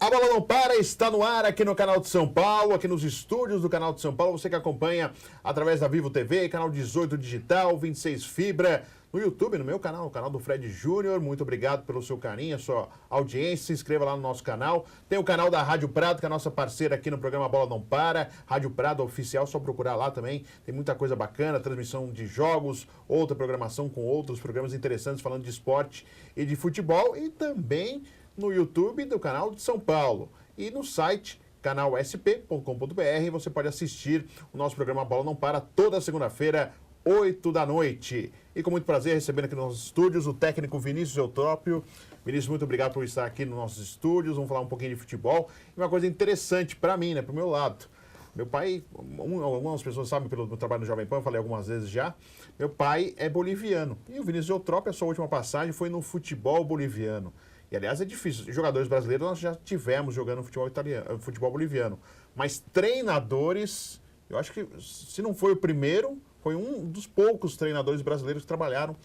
A Bola Não Para está no ar aqui no Canal de São Paulo, aqui nos estúdios do Canal de São Paulo. Você que acompanha através da Vivo TV, canal 18 Digital, 26 Fibra, no YouTube, no meu canal, no canal do Fred Júnior. Muito obrigado pelo seu carinho, a sua audiência. Se inscreva lá no nosso canal. Tem o canal da Rádio Prado, que é a nossa parceira aqui no programa Bola Não Para. Rádio Prado Oficial, só procurar lá também. Tem muita coisa bacana, transmissão de jogos, outra programação com outros programas interessantes falando de esporte e de futebol. E também no YouTube do canal de São Paulo e no site canalsp.com.br você pode assistir o nosso programa Bola Não Para toda segunda-feira, 8 da noite. E com muito prazer recebendo aqui nos nossos estúdios o técnico Vinícius Eutrópio. Vinícius, muito obrigado por estar aqui nos nossos estúdios. Vamos falar um pouquinho de futebol. E uma coisa interessante para mim, né, para o meu lado. Meu pai, algumas pessoas sabem pelo meu trabalho no Jovem Pan, eu falei algumas vezes já, meu pai é boliviano. E o Vinícius Eutrópio, a sua última passagem foi no futebol boliviano. E, aliás, é difícil. Jogadores brasileiros nós já tivemos jogando futebol boliviano. Mas treinadores, eu acho que, se não foi o primeiro, foi um dos poucos treinadores brasileiros que trabalharam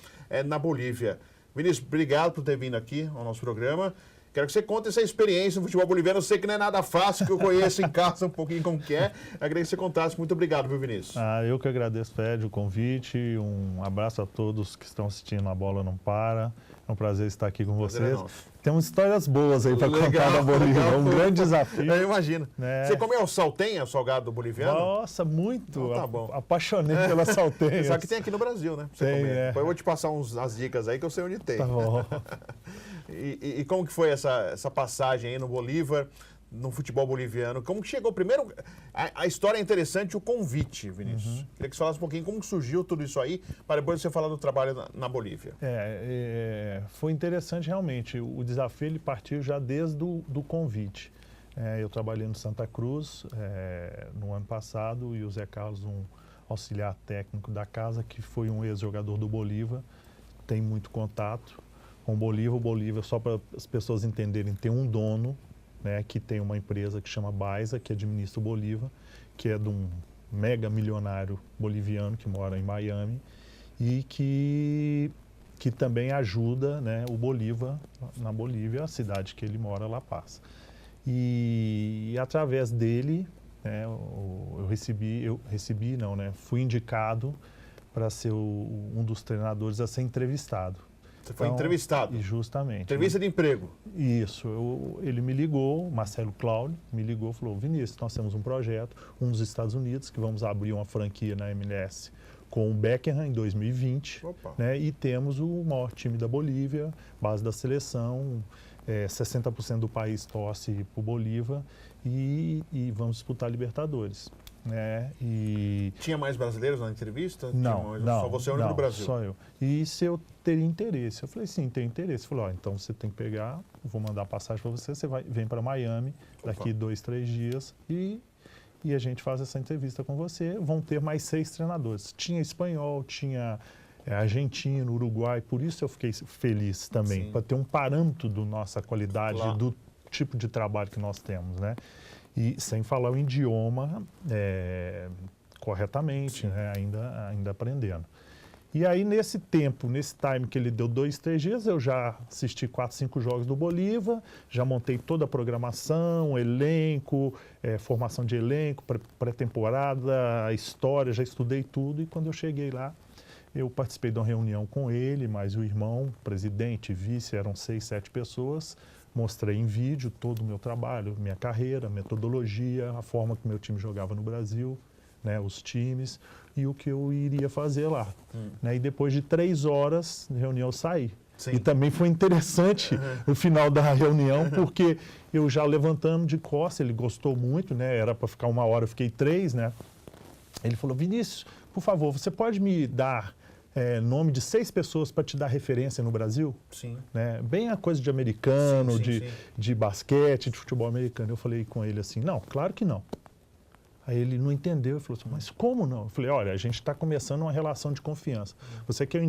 na Bolívia. Vinícius, obrigado por ter vindo aqui ao nosso programa. Quero que você conte essa experiência no futebol boliviano. Eu sei que não é nada fácil, que eu conheço em casa um pouquinho como que é. Eu queria que você contasse. Muito obrigado, viu, Vinícius? Eu que agradeço, Fred, o convite. Um abraço a todos que estão assistindo A Bola Não Para. É um prazer estar aqui com vocês. Temos histórias boas aí para contar da Bolívia. É um grande desafio. Eu imagino. Você comeu saltenha, o salgado boliviano? Nossa, muito. Então, tá bom. Apaixonei pela saltenha. Só que tem aqui no Brasil, né? Pra você comer. Depois eu vou te passar as dicas aí que eu sei onde tem. Tá bom. E como que foi essa passagem aí no Bolívar, no futebol boliviano? Como que chegou primeiro? A história é interessante, o convite, Vinícius. Queria que você falasse um pouquinho como que surgiu tudo isso aí, para depois você falar do trabalho na Bolívia. Foi interessante realmente. O desafio ele partiu já desde do convite. Eu trabalhei no Santa Cruz no ano passado e o Zé Carlos, um auxiliar técnico da casa, que foi um ex-jogador do Bolívar, tem muito contato com o Bolívar. O Bolívar, só para as pessoas entenderem, tem um dono, né, que tem uma empresa que chama Baiza, que administra o Bolívar, que é de um mega milionário boliviano que mora em Miami e que também ajuda, né, o Bolívar na Bolívia, a cidade que ele mora, La Paz. E através dele, né, fui indicado para ser um dos treinadores a ser entrevistado. Você foi entrevistado? Justamente. Entrevista de emprego? Isso. Ele me ligou, Marcelo Cláudio, me ligou e falou: Vinícius, nós temos um projeto, um dos Estados Unidos, que vamos abrir uma franquia na MLS com o Beckham em 2020. Né, e temos o maior time da Bolívia, base da seleção, 60% do país torce para o Bolívar e vamos disputar Libertadores. Tinha mais brasileiros na entrevista? Não, só você é o único do Brasil? Só eu. E se eu teria interesse? Eu falei, sim, tenho interesse. Ele falou, então você tem que pegar, vou mandar passagem para você, vem para Miami daqui 2, 3 dias e a gente faz essa entrevista com você. Vão ter mais 6 treinadores. Tinha espanhol, tinha argentino, uruguai, por isso eu fiquei feliz também, para ter um parâmetro da nossa qualidade, do tipo de trabalho que nós temos, né? E sem falar o idioma corretamente, né? ainda aprendendo. E aí, nesse time que ele deu 2, 3 dias, eu já assisti 4, 5 jogos do Bolívar, já montei toda a programação, elenco, formação de elenco, pré-temporada, história, já estudei tudo. E quando eu cheguei lá, eu participei de uma reunião com ele, mais o irmão, presidente, vice, eram 6, 7 pessoas. Mostrei em vídeo todo o meu trabalho, minha carreira, metodologia, a forma que meu time jogava no Brasil, né, os times e o que eu iria fazer lá. Né, e depois de 3 horas de reunião eu saí. E também foi interessante o final da reunião, porque eu já levantando de costas, ele gostou muito, né, era para ficar 1 hora, eu fiquei 3, né. Ele falou, Vinícius, por favor, você pode me dar nome de 6 pessoas para te dar referência no Brasil? Sim. Né? Bem a coisa de americano, de basquete, de futebol americano. Eu falei com ele assim, não, claro que não. Aí ele não entendeu, ele falou assim, mas como não? Eu falei, olha, a gente está começando uma relação de confiança. Você quer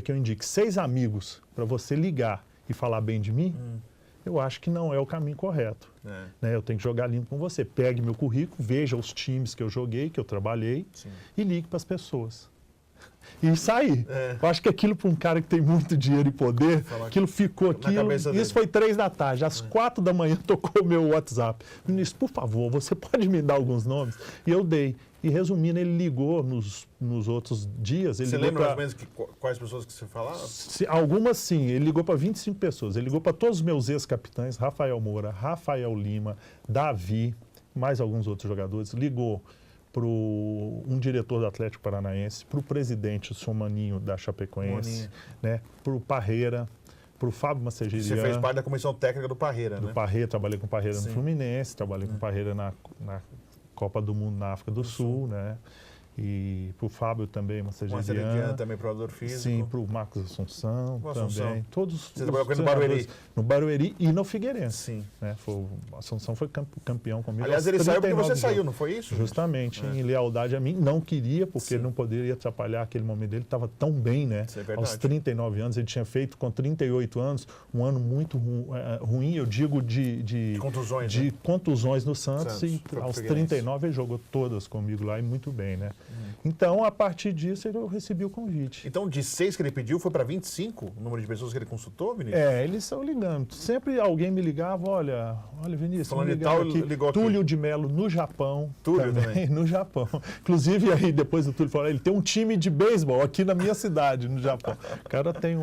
que eu indique 6 amigos para você ligar e falar bem de mim? Eu acho que não é o caminho correto. Né? Eu tenho que jogar limpo com você. Pegue meu currículo, veja os times que eu joguei, que eu trabalhei e ligue para as pessoas. e saí. Eu acho que aquilo para um cara que tem muito dinheiro e poder, aquilo ficou aqui. Isso foi 3 da tarde. Às 4 da manhã tocou o meu WhatsApp. Ministro, por favor, você pode me dar alguns nomes? E eu dei. E resumindo, ele ligou nos outros dias. Você lembra mais ou menos quais pessoas que você falava? Algumas sim. Ele ligou para 25 pessoas. Ele ligou para todos os meus ex-capitães, Rafael Moura, Rafael Lima, Davi, mais alguns outros jogadores. Ligou para um diretor do Atlético Paranaense, para o presidente Somaninho da Chapecoense, né, para o Parreira, para o Fábio Macegirian. Você fez parte da comissão técnica do Parreira, né? Do Parreira, trabalhei com o Parreira no Fluminense, trabalhei com o Parreira na Copa do Mundo na África do Sul, né? E para o Fábio também, Macegirian. Também provedor físico. Sim, para o Marcos Assunção também. Todos você trabalhou no Barueri? No Barueri e no Figueirense. Sim. Né? Assunção foi campeão comigo. Aliás, ele saiu porque você saiu, não foi isso? Justamente, em lealdade a mim. Não queria, porque ele não poderia atrapalhar aquele momento dele. Estava tão bem, né? Isso é verdade. Aos 39 anos, ele tinha feito com 38 anos um ano muito ruim, eu digo de contusões, de contusões no Santos. E aos 39 ele jogou todas comigo lá e muito bem, né? Então, a partir disso, eu recebi o convite. Então, de 6 que ele pediu, foi para 25 o número de pessoas que ele consultou, Vinícius? Eles estão ligando. Sempre alguém me ligava, olha Vinícius, falando de tal, ligou aqui. Túlio de Melo no Japão. Túlio também. No Japão. Inclusive, aí depois o Túlio falou, ele tem um time de beisebol aqui na minha cidade, no Japão. O cara tem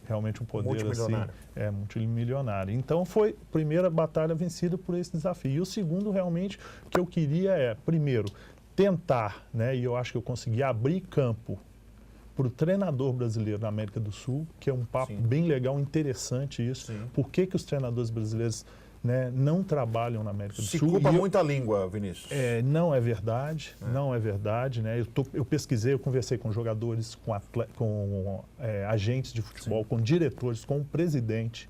realmente um poder multimilionário. Assim, multimilionário. Então, foi a primeira batalha vencida por esse desafio. E o segundo, realmente, o que eu queria primeiro, tentar, né, e eu acho que eu consegui abrir campo para o treinador brasileiro na América do Sul, que é um papo bem legal, interessante isso. Por que os treinadores brasileiros, né, não trabalham na América do Sul? Se culpa muito a língua, Vinícius. Não é verdade, não é verdade. Né? Eu pesquisei, eu conversei com jogadores, com agentes de futebol, com diretores, com o presidente.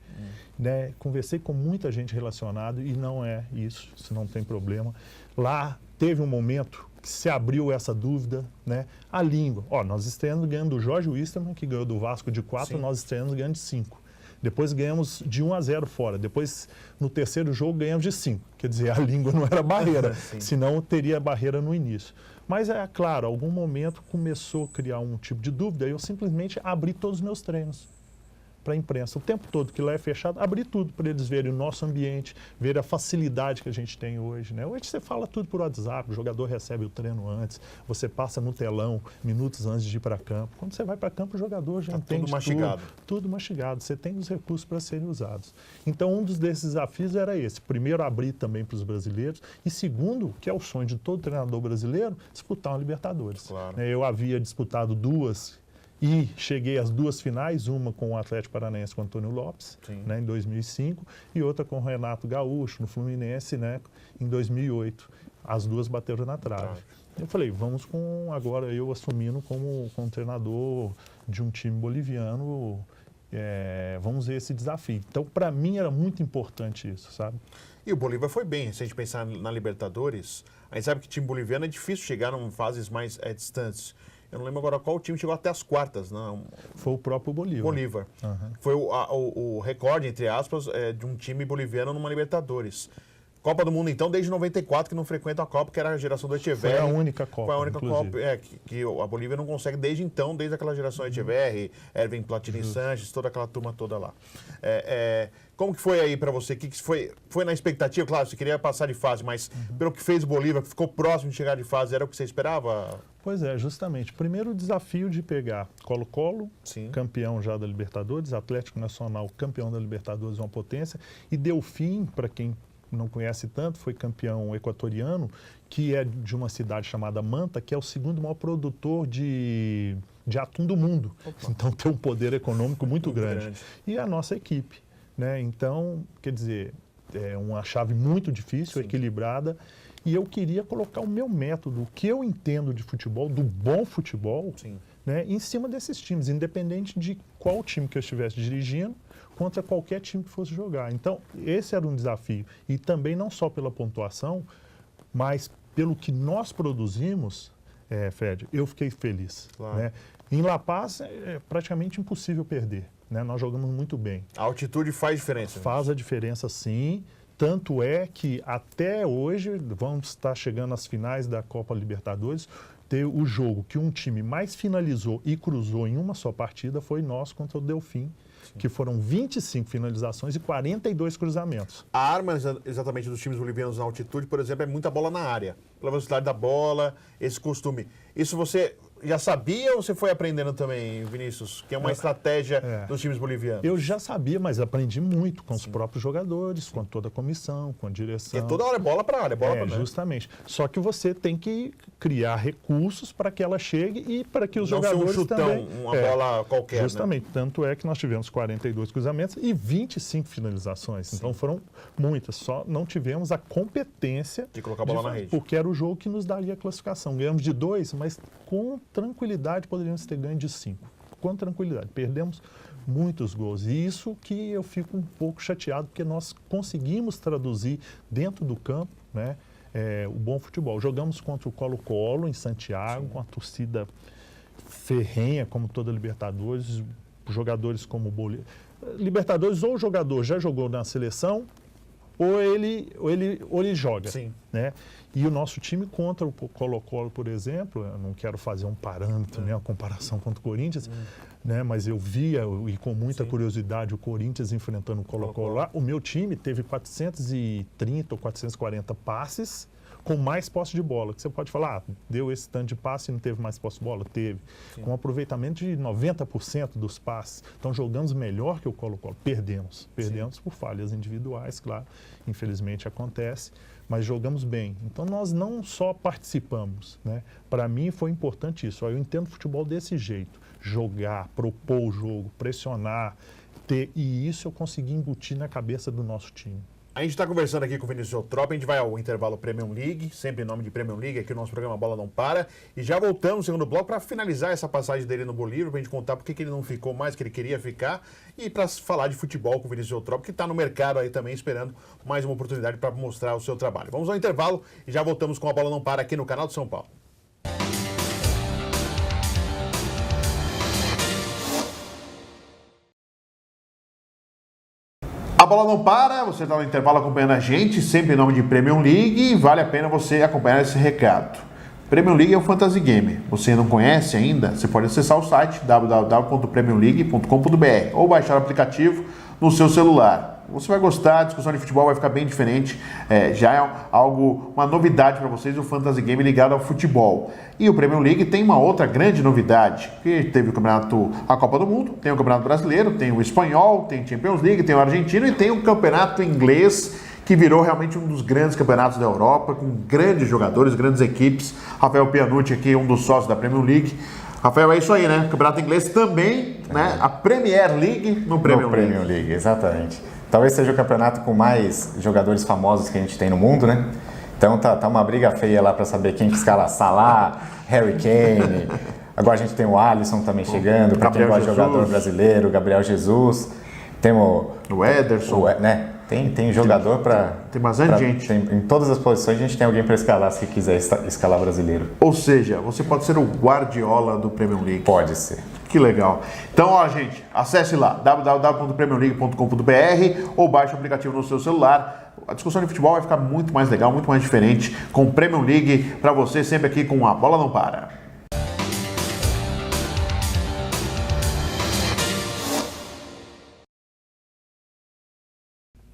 Né? Conversei com muita gente relacionada e não é isso não tem problema. Lá teve um momento que se abriu essa dúvida, né? A língua. Nós estreamos ganhando do Jorge Wisterman, que ganhou do Vasco de 4, nós estreamos ganhando de 5. Depois ganhamos de 1-0 fora. Depois, no terceiro jogo, ganhamos de 5. Quer dizer, a língua não era barreira, senão teria barreira no início. Mas, claro, algum momento começou a criar um tipo de dúvida e eu simplesmente abri todos os meus treinos para a imprensa. O tempo todo que lá é fechado, abrir tudo para eles verem o nosso ambiente, ver a facilidade que a gente tem hoje. Né? Hoje você fala tudo por WhatsApp, o jogador recebe o treino antes, você passa no telão minutos antes de ir para campo. Quando você vai para campo, o jogador já entende tudo mastigado. Tudo mastigado. Você tem os recursos para serem usados. Então, um desses desafios era esse. Primeiro, abrir também para os brasileiros. E segundo, que é o sonho de todo treinador brasileiro, disputar uma Libertadores. Claro. Eu havia disputado 2 e cheguei às 2 finais, uma com o Atlético Paranaense com o Antônio Lopes, né, em 2005, e outra com o Renato Gaúcho, no Fluminense, né, em 2008. As 2 bateram na trave. Eu falei, vamos agora eu assumindo como treinador de um time boliviano, vamos ver esse desafio. Então, para mim, era muito importante isso, sabe? E o Bolívar foi bem, se a gente pensar na Libertadores, a gente sabe que o time boliviano é difícil chegar em fases mais distantes. Eu não lembro agora qual time chegou até as quartas. Não. Foi o próprio Bolívar. Foi o recorde, entre aspas, de um time boliviano numa Libertadores. Copa do Mundo, então, desde 94, que não frequenta a Copa, que era a geração do Echeverri. Foi a única Copa, Foi a única Copa que a Bolívia não consegue desde então, desde aquela geração Echeverri, Erwin Platini Sanches, toda aquela turma toda lá. Como que foi aí para você? Que foi na expectativa? Claro, você queria passar de fase, mas pelo que fez o Bolívar, que ficou próximo de chegar de fase, era o que você esperava? Pois é, justamente. Primeiro o desafio de pegar Colo-Colo, campeão já da Libertadores, Atlético Nacional, campeão da Libertadores, uma potência, e Delfim, para quem não conhece tanto, foi campeão equatoriano, que é de uma cidade chamada Manta, que é o segundo maior produtor de atum do mundo. Então tem um poder econômico muito grande. E a nossa equipe. Né? Então, quer dizer, é uma chave muito difícil, equilibrada, e eu queria colocar o meu método, o que eu entendo de futebol, do bom futebol, né, em cima desses times, independente de qual time que eu estivesse dirigindo, contra qualquer time que fosse jogar. Então, esse era um desafio. E também não só pela pontuação, mas pelo que nós produzimos, Fred, eu fiquei feliz. Claro. Né? Em La Paz, é praticamente impossível perder. Né? Nós jogamos muito bem. A altitude faz diferença? Faz a diferença, sim. Tanto é que até hoje, vamos estar chegando às finais da Copa Libertadores, o jogo que um time mais finalizou e cruzou em uma só partida foi nós contra o Delfim, que foram 25 finalizações e 42 cruzamentos. A arma exatamente dos times bolivianos na altitude, por exemplo, é muita bola na área. Pela velocidade da bola, esse costume. Isso você já sabia ou você foi aprendendo também, Vinícius? Que é uma estratégia dos times bolivianos. Eu já sabia, mas aprendi muito com os próprios jogadores, com toda a comissão, com a direção. E toda hora é bola para área, bola para dentro. Justamente. Só que você tem que criar recursos para que ela chegue e para que os não jogadores ser um chutão, também... uma bola qualquer, justamente. Né? Tanto é que nós tivemos 42 cruzamentos e 25 finalizações. Sim. Então foram muitas. Só não tivemos a competência de colocar a bola na rede. Porque era o jogo que nos daria a classificação. Ganhamos de 2, mas com tranquilidade poderíamos ter ganho de 5. Com tranquilidade. Perdemos muitos gols. E isso que eu fico um pouco chateado, porque nós conseguimos traduzir dentro do campo, né, o bom futebol. Jogamos contra o Colo-Colo, em Santiago, com a torcida ferrenha, como toda Libertadores, jogadores como Libertadores, ou o jogador já jogou na seleção, ou ele joga. Sim. Né? E o nosso time contra o Colo-Colo, por exemplo, eu não quero fazer um parâmetro, né, uma comparação contra o Corinthians, né, mas eu via, e com muita curiosidade, o Corinthians enfrentando o Colo-Colo lá. O meu time teve 430 ou 440 passes com mais posse de bola. Que você pode falar, deu esse tanto de passe e não teve mais posse de bola? Teve. Sim. Com um aproveitamento de 90% dos passes. Então jogamos melhor que o Colo-Colo. Perdemos. Perdemos por falhas individuais, claro. Infelizmente acontece. Mas jogamos bem. Então nós não só participamos, né? Para mim foi importante isso. Eu entendo futebol desse jeito. Jogar, propor o jogo, pressionar, e isso eu consegui embutir na cabeça do nosso time. A gente está conversando aqui com o Vinícius Eutrópio, a gente vai ao intervalo Premium League, sempre em nome de Premium League, aqui o nosso programa Bola Não Para, e já voltamos no segundo bloco para finalizar essa passagem dele no Bolívar, para a gente contar por que ele não ficou mais, que ele queria ficar, e para falar de futebol com o Vinícius Eutrópio, que está no mercado aí também esperando mais uma oportunidade para mostrar o seu trabalho. Vamos ao intervalo e já voltamos com a Bola Não Para aqui no canal de São Paulo. A bola não para, você está no intervalo acompanhando a gente, sempre em nome de Premium League, e vale a pena você acompanhar esse recado. Premium League é um fantasy game. Você não conhece ainda? Você pode acessar o site www.premiumleague.com.br ou baixar o aplicativo no seu celular. Você vai gostar, a discussão de futebol vai ficar bem diferente. Já é uma novidade para vocês, o fantasy game ligado ao futebol. E o Premium League tem uma outra grande novidade, que teve o campeonato, a Copa do Mundo, tem o Campeonato Brasileiro, tem o Espanhol, tem o Champions League, tem o Argentino e tem o Campeonato Inglês, que virou realmente um dos grandes campeonatos da Europa, com grandes jogadores, grandes equipes. Rafael Pianucci aqui, um dos sócios da Premium League. Rafael, é isso aí, né? Campeonato Inglês também, né? A Premier League no Premium League. Premium League, exatamente. Talvez seja o campeonato com mais jogadores famosos que a gente tem no mundo, né? Então tá uma briga feia lá para saber quem que escala Salah, Harry Kane. Agora a gente tem o Alisson também chegando, para quem gosta de jogador brasileiro, Gabriel Jesus. Temos o Ederson. Né? Tem jogador para... Tem bastante gente. Em todas as posições a gente tem alguém para escalar, se quiser escalar brasileiro. Ou seja, você pode ser o Guardiola do Premium League. Pode ser. Que legal. Então, ó, gente, acesse lá, www.premiumleague.com.br ou baixe o aplicativo no seu celular. A discussão de futebol vai ficar muito mais legal, muito mais diferente com o Premium League para você, sempre aqui com a Bola Não Para.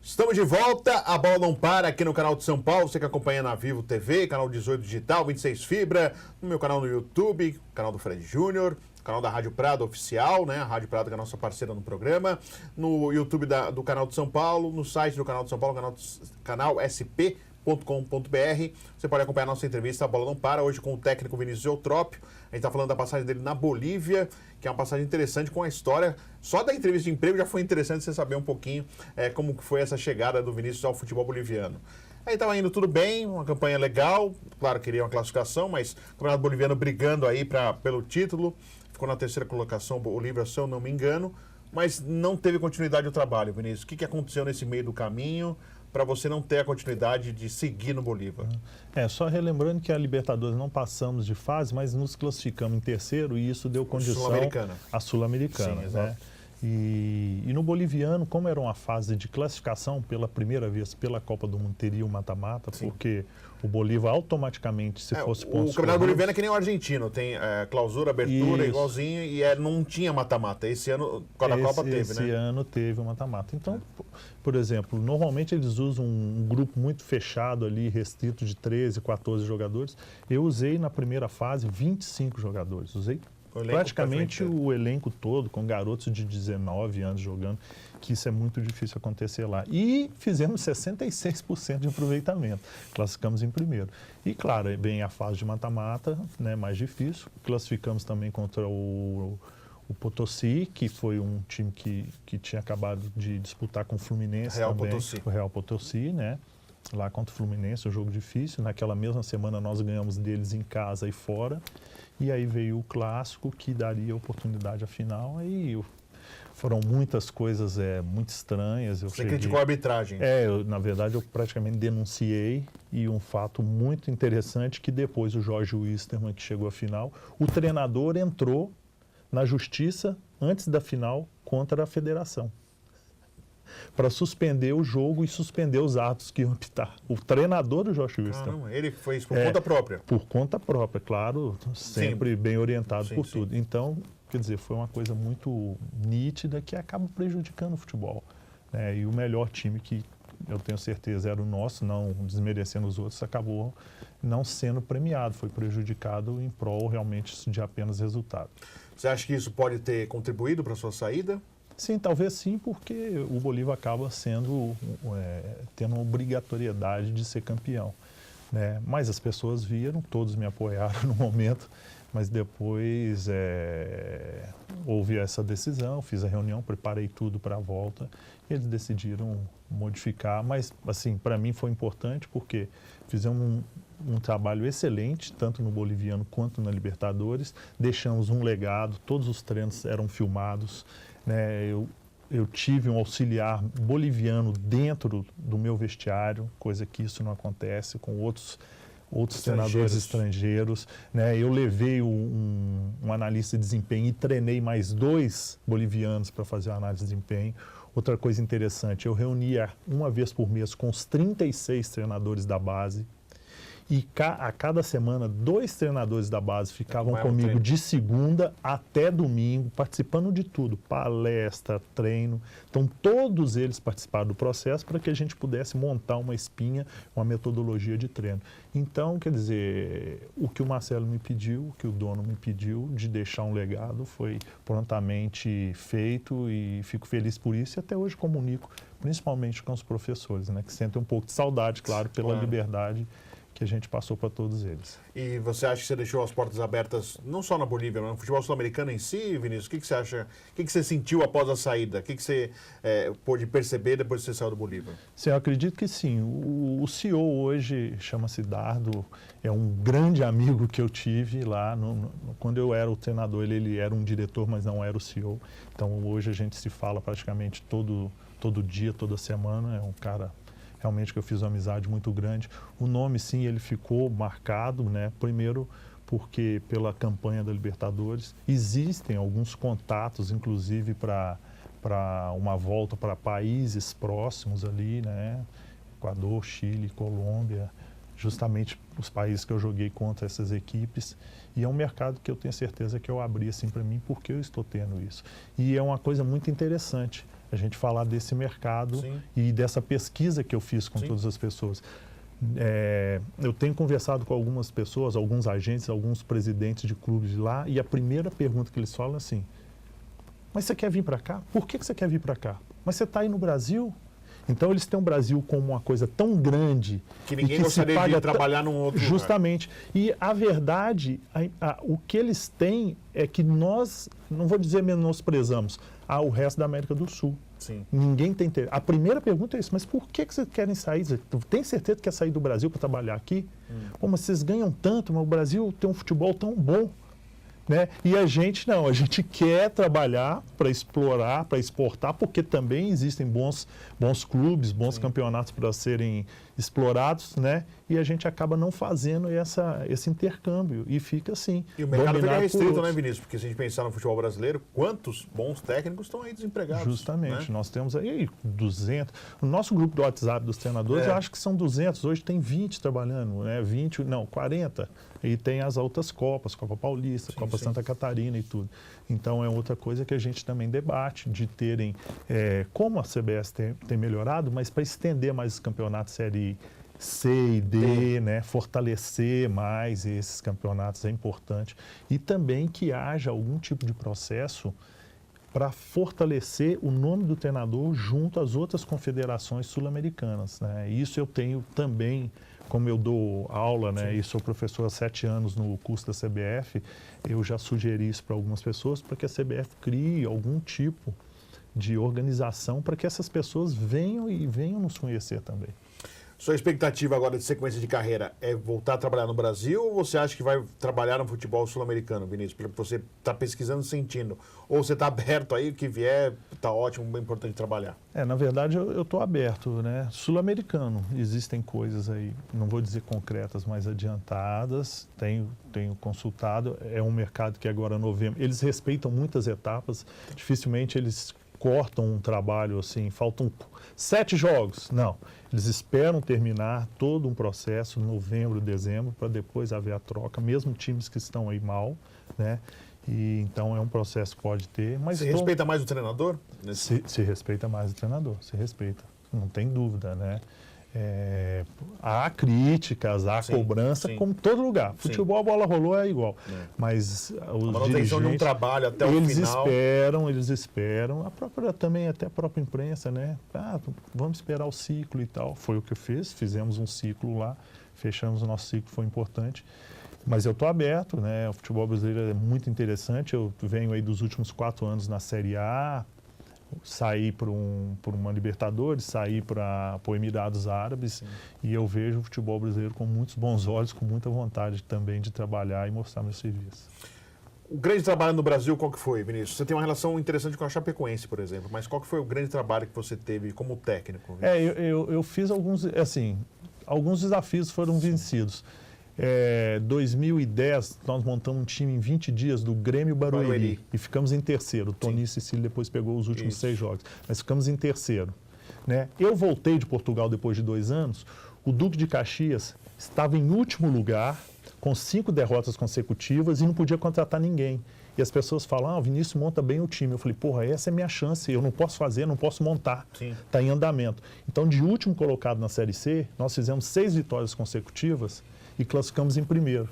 Estamos de volta, a Bola Não Para aqui no canal de São Paulo, você que acompanha na Vivo TV, canal 18 Digital, 26 Fibra, no meu canal no YouTube, canal do Fred Júnior, canal da Rádio Prado Oficial, né? A Rádio Prado que é a nossa parceira no programa, no YouTube do canal de São Paulo, no site do canal de São Paulo, canal sp.com.br. Você pode acompanhar a nossa entrevista, a Bola Não Para, hoje com o técnico Vinícius Eutrópio. A gente está falando da passagem dele na Bolívia, que é uma passagem interessante com a história. Só da entrevista de emprego já foi interessante você saber um pouquinho como foi essa chegada do Vinícius ao futebol boliviano. Aí estava indo tudo bem, uma campanha legal, claro, queria uma classificação, mas o Campeonato Boliviano brigando aí pelo título, ficou na terceira colocação, o Bolívar, se eu não me engano, mas não teve continuidade do trabalho, Vinícius. O que aconteceu nesse meio do caminho para você não ter a continuidade de seguir no Bolívar? Só relembrando que a Libertadores não passamos de fase, mas nos classificamos em terceiro e isso deu condição Sul-Americana. à Sul-Americana. Sim, exato. Né? E no boliviano, como era uma fase de classificação pela primeira vez pela Copa do Mundo, teria o mata-mata, porque o Bolívar automaticamente, se fosse pontos o Campeonato Boliviano é que nem o argentino, tem clausura, abertura, igualzinho, e não tinha mata-mata. Esse ano, com a Copa teve, né? Esse ano teve o mata-mata. Então, por exemplo, normalmente eles usam um grupo muito fechado ali, restrito de 13, 14 jogadores. Eu usei na primeira fase 25 jogadores, usei praticamente o elenco todo, com garotos de 19 anos jogando, que isso é muito difícil acontecer lá. E fizemos 66% de aproveitamento, classificamos em primeiro. E claro, vem a fase de mata-mata, né, mais difícil. Classificamos também contra o Potosí, que foi um time que tinha acabado de disputar com o Fluminense também. O Real Potosí, né? Lá contra o Fluminense, um jogo difícil. Naquela mesma semana nós ganhamos deles em casa e fora. E aí veio o clássico que daria oportunidade à final. Aí foram muitas coisas muito estranhas. Você criticou a arbitragem? Na verdade, eu praticamente denunciei. E um fato muito interessante que depois o Jorge Wilstermann, que chegou à final, o treinador entrou na justiça antes da final contra a federação, para suspender o jogo e suspender os atos que iam apitar. O treinador do Jorge Wilstermann. Ele fez por conta própria? Por conta própria, claro, sempre bem orientado por tudo. Então, quer dizer, foi uma coisa muito nítida que acaba prejudicando o futebol. Né? E o melhor time, que eu tenho certeza era o nosso, não desmerecendo os outros, acabou não sendo premiado, foi prejudicado em prol realmente de apenas resultado. Você acha que isso pode ter contribuído para a sua saída? Sim, talvez sim, porque o Bolívar acaba tendo uma obrigatoriedade de ser campeão. Né? Mas as pessoas viram, todos me apoiaram no momento, mas depois houve essa decisão, fiz a reunião, preparei tudo para a volta, e eles decidiram modificar, mas assim, para mim foi importante porque fizemos um trabalho excelente, tanto no boliviano quanto na Libertadores, deixamos um legado, todos os treinos eram filmados, né? Eu tive um auxiliar boliviano dentro do meu vestiário, coisa que isso não acontece com outros treinadores estrangeiros. Né? Eu levei um analista de desempenho e treinei mais 2 bolivianos para fazer a análise de desempenho. Outra coisa interessante, eu reunia uma vez por mês com os 36 treinadores da base. E a cada semana, 2 treinadores da base ficavam comigo de segunda até domingo, participando de tudo, palestra, treino. Então, todos eles participaram do processo para que a gente pudesse montar uma espinha, uma metodologia de treino. Então, quer dizer, o que o Marcelo me pediu, o que o dono me pediu de deixar um legado foi prontamente feito e fico feliz por isso. E até hoje comunico, principalmente com os professores, né, que sentem um pouco de saudade, claro, pela liberdade que a gente passou para todos eles. E você acha que você deixou as portas abertas, não só na Bolívia, mas no futebol sul-americano em si, Vinícius? O que você acha? O que você sentiu após a saída? O que você pôde perceber depois que você saiu do Bolívia? Sim, eu acredito que sim. O CEO hoje chama-se Dardo, é um grande amigo que eu tive lá. Quando eu era o treinador, ele era um diretor, mas não era o CEO. Então, hoje a gente se fala praticamente todo dia, toda semana. É um cara realmente que eu fiz uma amizade muito grande. O nome, sim, ele ficou marcado, né? Primeiro porque pela campanha da Libertadores. Existem alguns contatos, inclusive, para uma volta para países próximos ali, né? Equador, Chile, Colômbia, justamente os países que eu joguei contra essas equipes. E é um mercado que eu tenho certeza que eu abri assim para mim, porque eu estou tendo isso. E é uma coisa muito interessante a gente falar desse mercado e dessa pesquisa que eu fiz com todas as pessoas. Eu tenho conversado com algumas pessoas, alguns agentes, alguns presidentes de clubes de lá, e a primeira pergunta que eles falam é assim: mas você quer vir para cá? Por que você quer vir para cá? Mas você está aí no Brasil? Então eles têm o Brasil como uma coisa tão grande que ninguém gostaria de trabalhar num outro justamente lugar. E a verdade, o que eles têm é que nós, não vou dizer menosprezamos, o resto da América do Sul. Sim. Ninguém tem interesse. A primeira pergunta é isso: mas por que vocês querem sair? Tem certeza que quer sair do Brasil para trabalhar aqui? Pô, mas vocês ganham tanto, mas o Brasil tem um futebol tão bom. Né? E a gente não, a gente quer trabalhar para explorar, para exportar, porque também existem bons clubes, bons campeonatos para serem explorados, né? E a gente acaba não fazendo esse intercâmbio e fica assim. E o mercado fica restrito, por né, Vinícius? Porque se a gente pensar no futebol brasileiro, quantos bons técnicos estão aí desempregados? Justamente, né? nós temos aí 200. O nosso grupo do WhatsApp dos treinadores, eu acho que são 200, hoje tem 20 trabalhando, né? 40. E tem as outras Copas, Copa Paulista, Copa Santa Catarina e tudo. Então é outra coisa que a gente também debate, de terem, como a CBS tem melhorado, mas para estender mais os campeonatos Série C e D, né? Fortalecer mais esses campeonatos é importante. E também que haja algum tipo de processo para fortalecer o nome do treinador junto às outras confederações sul-americanas, né? Isso eu tenho também, como eu dou aula, né, e sou professor há 7 anos no curso da CBF, eu já sugeri isso para algumas pessoas, para que a CBF crie algum tipo de organização para que essas pessoas venham nos conhecer também. Sua expectativa agora de sequência de carreira é voltar a trabalhar no Brasil ou você acha que vai trabalhar no futebol sul-americano, Vinícius? Pelo que você está pesquisando, sentindo. Ou você está aberto aí, o que vier, está ótimo, bem importante trabalhar? Na verdade, eu estou aberto, né? Sul-americano, existem coisas aí, não vou dizer concretas, mas adiantadas. Tenho consultado, é um mercado que agora, novembro, eles respeitam muitas etapas, dificilmente eles cortam um trabalho assim, faltam 7 jogos. Não, eles esperam terminar todo um processo, novembro, dezembro, para depois haver a troca, mesmo times que estão aí mal, né? E então é um processo que pode ter. Mas você respeita mais o treinador? Se respeita mais o treinador, se respeita, não tem dúvida, né? Há críticas, há cobrança, como todo lugar. Futebol, a bola rolou, é igual. Mas os dirigentes, de um trabalho até o final. Eles esperam. Até a própria imprensa, né? Vamos esperar o ciclo e tal. Foi o que eu fiz, fizemos um ciclo lá, fechamos o nosso ciclo, foi importante. Mas eu estou aberto, né? O futebol brasileiro é muito interessante. Eu venho aí dos últimos 4 anos na Série A, saí por uma Libertadores, saí para o Emirados Árabes, e eu vejo o futebol brasileiro com muitos bons olhos, com muita vontade também de trabalhar e mostrar meu serviço. O grande trabalho no Brasil, qual que foi, Vinícius? Você tem uma relação interessante com a Chapecoense, por exemplo, mas qual que foi o grande trabalho que você teve como técnico? Eu fiz alguns desafios foram vencidos. 2010, nós montamos um time em 20 dias do Grêmio Barueri e ficamos em terceiro. O Toninho Cecílio depois pegou os últimos 6 jogos, mas ficamos em terceiro. Né? Eu voltei de Portugal depois de 2 anos, o Duque de Caxias estava em último lugar, com 5 derrotas consecutivas e não podia contratar ninguém. E as pessoas falam, o Vinícius monta bem o time. Eu falei, essa é minha chance, eu não posso fazer, não posso montar. Está em andamento. Então, de último colocado na Série C, nós fizemos 6 vitórias consecutivas e classificamos em primeiro,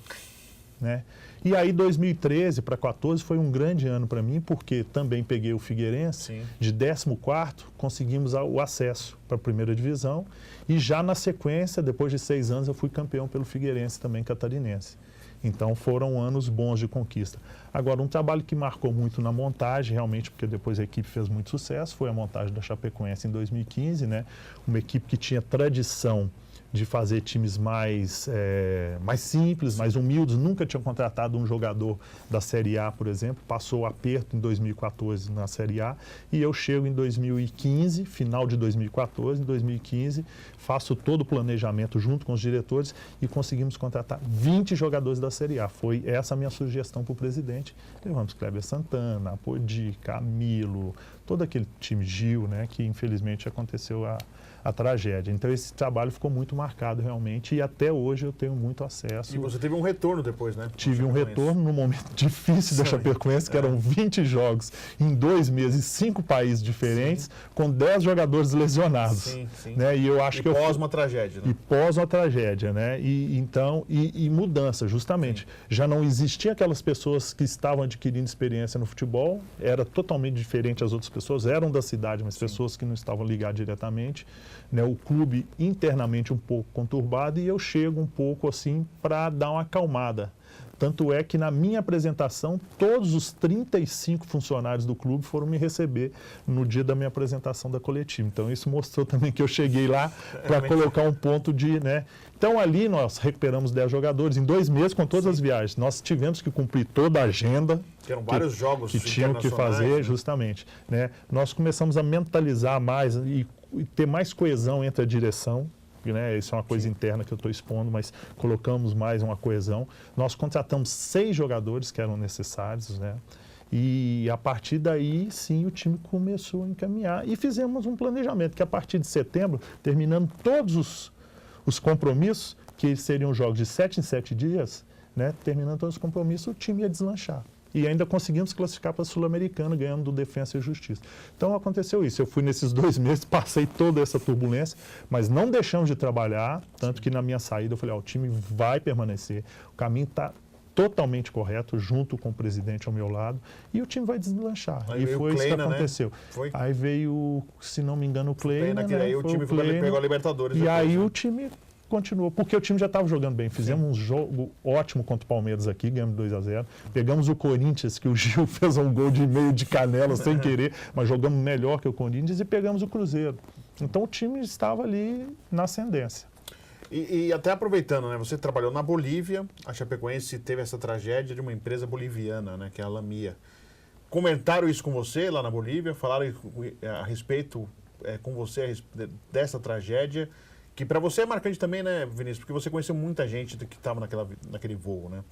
né? E aí 2013 para 2014 foi um grande ano para mim, porque também peguei o Figueirense, de 14º, conseguimos o acesso para a primeira divisão, e já na sequência, depois de 6 anos, eu fui campeão pelo Figueirense também catarinense. Então foram anos bons de conquista. Agora, um trabalho que marcou muito na montagem, realmente, porque depois a equipe fez muito sucesso, foi a montagem da Chapecoense em 2015, né? Uma equipe que tinha tradição de fazer times mais simples, mais humildes, nunca tinha contratado um jogador da Série A, por exemplo, passou aperto em 2014 na Série A, e eu chego em 2015, final de 2014, em 2015, faço todo o planejamento junto com os diretores e conseguimos contratar 20 jogadores da Série A. Foi essa a minha sugestão para o presidente. Levamos Kleber Santana, Apodi, Camilo, todo aquele time, Gil, né, que infelizmente aconteceu a tragédia. Então esse trabalho ficou muito marcado realmente, e até hoje eu tenho muito acesso. E você teve um retorno depois, né? Tive um retorno num momento difícil da Chapecoense, que eram 20 jogos em 2 meses, 5 países diferentes, com 10 jogadores lesionados. Né? E eu acho que pós uma tragédia, né? E pós uma tragédia, né? E mudança, justamente. Já não existiam aquelas pessoas que estavam adquirindo experiência no futebol, era totalmente diferente as outras pessoas, eram da cidade, mas pessoas que não estavam ligadas diretamente. Né, o clube internamente um pouco conturbado, e eu chego um pouco assim para dar uma acalmada. Tanto é que na minha apresentação, todos os 35 funcionários do clube foram me receber no dia da minha apresentação da coletiva. Então isso mostrou também que eu cheguei lá para colocar um ponto de, né? Então ali nós recuperamos 10 jogadores em 2 meses com todas as viagens. Nós tivemos que cumprir toda a agenda. Eram vários jogos que tinham que fazer, né? Justamente, né? Nós começamos a mentalizar mais e ter mais coesão entre a direção. Né? Isso é uma coisa interna que eu estou expondo, mas colocamos mais uma coesão. Nós contratamos 6 jogadores que eram necessários, né? E a partir daí, sim, o time começou a encaminhar. E fizemos um planejamento, que a partir de setembro, terminando todos os compromissos, que seriam jogos de 7 em 7 dias, né? Terminando todos os compromissos, o time ia deslanchar. E ainda conseguimos classificar para a Sul-Americana, ganhando do Defensa e Justiça. Então aconteceu isso. Eu fui nesses 2 meses, passei toda essa turbulência, mas não deixamos de trabalhar, tanto que na minha saída eu falei, o time vai permanecer, o caminho está totalmente correto, junto com o presidente ao meu lado, e o time vai deslanchar. Aí e foi isso que aconteceu. Né? Foi? Aí veio, se não me engano, o Kleina, né? Aí o time pegou a Libertadores. E depois, aí né? O time continuou, porque o time já estava jogando bem. Fizemos um jogo ótimo contra o Palmeiras aqui, ganhamos 2-0. Pegamos o Corinthians, que o Gil fez um gol de meio de canela sem querer, mas jogamos melhor que o Corinthians, e pegamos o Cruzeiro. Então o time estava ali na ascendência. E até aproveitando, né? Você trabalhou na Bolívia, a Chapecoense teve essa tragédia de uma empresa boliviana, né? Que é a Lamia. Comentaram isso com você lá na Bolívia? Falaram a respeito com você dessa tragédia? Que para você é marcante também, né, Vinícius? Porque você conheceu muita gente que estava naquele voo, né?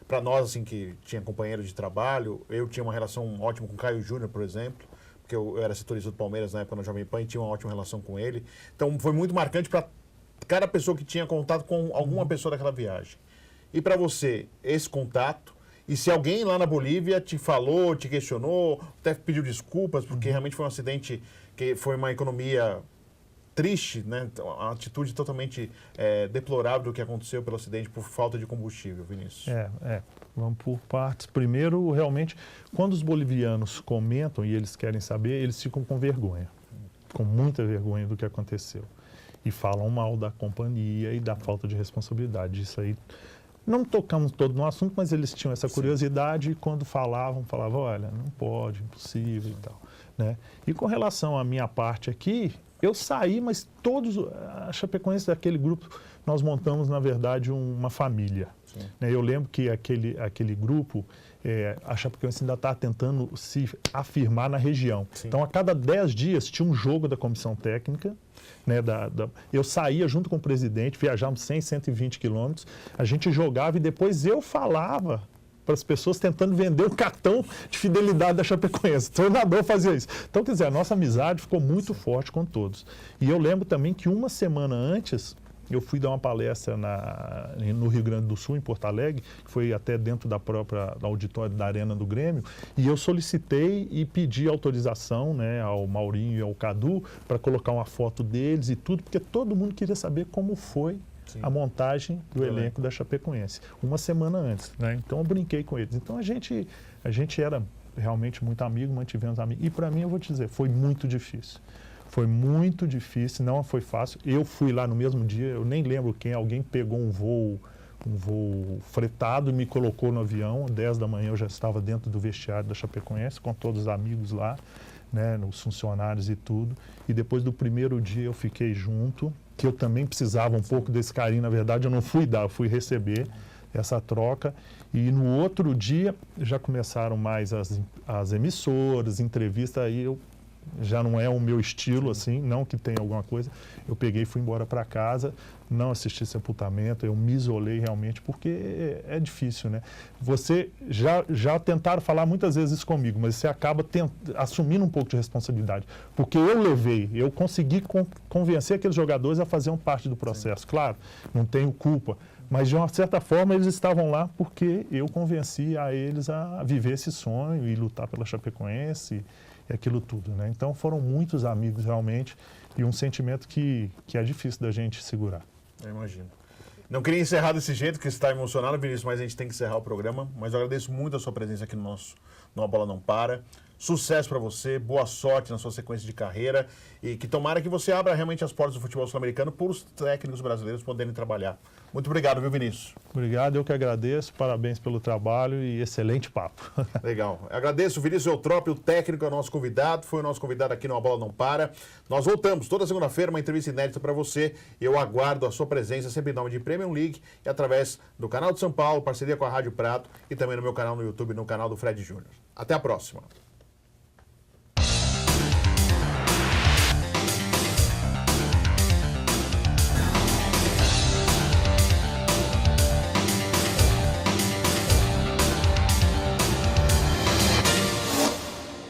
Para nós, assim, que tinha companheiros de trabalho, eu tinha uma relação ótima com o Caio Júnior, por exemplo, porque eu era setorista do Palmeiras na época na Jovem Pan e tinha uma ótima relação com ele. Então, foi muito marcante para cada pessoa que tinha contato com alguma pessoa daquela viagem. E para você, esse contato, e se alguém lá na Bolívia te falou, te questionou, até pediu desculpas, porque realmente foi um acidente que foi uma economia triste, né? Uma atitude totalmente deplorável do que aconteceu pelo acidente por falta de combustível, Vinícius. Vamos por partes. Primeiro, realmente, quando os bolivianos comentam e eles querem saber, eles ficam com vergonha, com muita vergonha do que aconteceu. E falam mal da companhia e da falta de responsabilidade. Isso aí, não tocamos todo no assunto, mas eles tinham essa curiosidade e quando falavam, olha, não pode, impossível e tal, né? E com relação à minha parte aqui, eu saí, mas todos, a Chapecoense daquele grupo, nós montamos, na verdade, uma família. Né? Eu lembro que aquele grupo, a Chapecoense ainda está tentando se afirmar na região. Sim. Então, a cada 10 dias tinha um jogo da comissão técnica. Né, eu saía junto com o presidente, viajávamos 100, 120 quilômetros, a gente jogava e depois eu falava para as pessoas tentando vender o cartão de fidelidade da Chapecoense. O treinador fazia isso. Então, quer dizer, a nossa amizade ficou muito forte com todos. E eu lembro também que uma semana antes, eu fui dar uma palestra no Rio Grande do Sul, em Porto Alegre, que foi até dentro da própria auditório da Arena do Grêmio, e eu solicitei e pedi autorização, né, ao Maurinho e ao Cadu para colocar uma foto deles e tudo, porque todo mundo queria saber como foi a montagem do elenco da Chapecoense, uma semana antes, né? Então eu brinquei com eles. Então a gente era realmente muito amigo, mantivemos amigos. E para mim, eu vou te dizer, foi muito difícil. Foi muito difícil, não foi fácil. Eu fui lá no mesmo dia, eu nem lembro quem, alguém pegou um voo fretado e me colocou no avião. 10 da manhã eu já estava dentro do vestiário da Chapecoense, com todos os amigos lá, né, os funcionários e tudo. E depois do primeiro dia eu fiquei junto, que eu também precisava um pouco desse carinho. Na verdade, eu não fui dar, eu fui receber essa troca. E no outro dia já começaram mais as emissoras, entrevistas, aí já não é o meu estilo, assim, não que tenha alguma coisa. Eu peguei e fui embora para casa, não assisti sepultamento, eu me isolei realmente, porque é difícil, né? Você já tentaram falar muitas vezes isso comigo, mas você acaba assumindo um pouco de responsabilidade. Porque eu consegui convencer aqueles jogadores a fazer parte do processo. Sim. Claro, não tenho culpa, mas de uma certa forma eles estavam lá porque eu convenci a eles a viver esse sonho e lutar pela Chapecoense e aquilo tudo, né? Então foram muitos amigos realmente e um sentimento que é difícil da gente segurar. Eu imagino. Não queria encerrar desse jeito, que você está emocionado, Vinícius, mas a gente tem que encerrar o programa. Mas eu agradeço muito a sua presença aqui no nosso A Bola Não Para. Sucesso para você, boa sorte na sua sequência de carreira e que tomara que você abra realmente as portas do futebol sul-americano para os técnicos brasileiros poderem trabalhar. Muito obrigado, viu, Vinícius? Obrigado, eu que agradeço. Parabéns pelo trabalho e excelente papo. Legal. Eu agradeço o Vinícius Eutrópio, o técnico, é o nosso convidado. Foi o nosso convidado aqui no A Bola Não Para. Nós voltamos toda segunda-feira, uma entrevista inédita para você. Eu aguardo a sua presença sempre em nome de Premium League e através do canal de São Paulo, parceria com a Rádio Prato e também no meu canal no YouTube, no canal do Fred Júnior. Até a próxima.